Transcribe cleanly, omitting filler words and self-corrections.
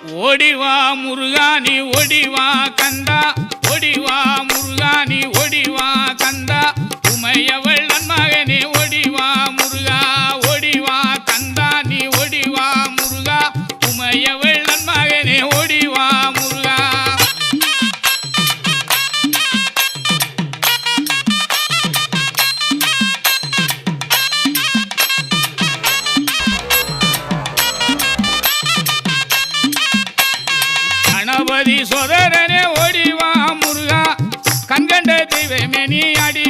ஓடிவா முருகா நீ ஓடிவா கந்தா, ஓடிவா முருகா நீ ஓடிவா கந்தா, உமையவள் நன்மகனே ஓடிவா முருகா, ஓடிவா கந்தா நீ ஓடிவா முருகா, உமையவள் நன்மகனே ஓடிவா முருகா. கணபதி சோதரனே ஓடிவா முருகா, கண்கண்ட தெய்வமே நீ அடி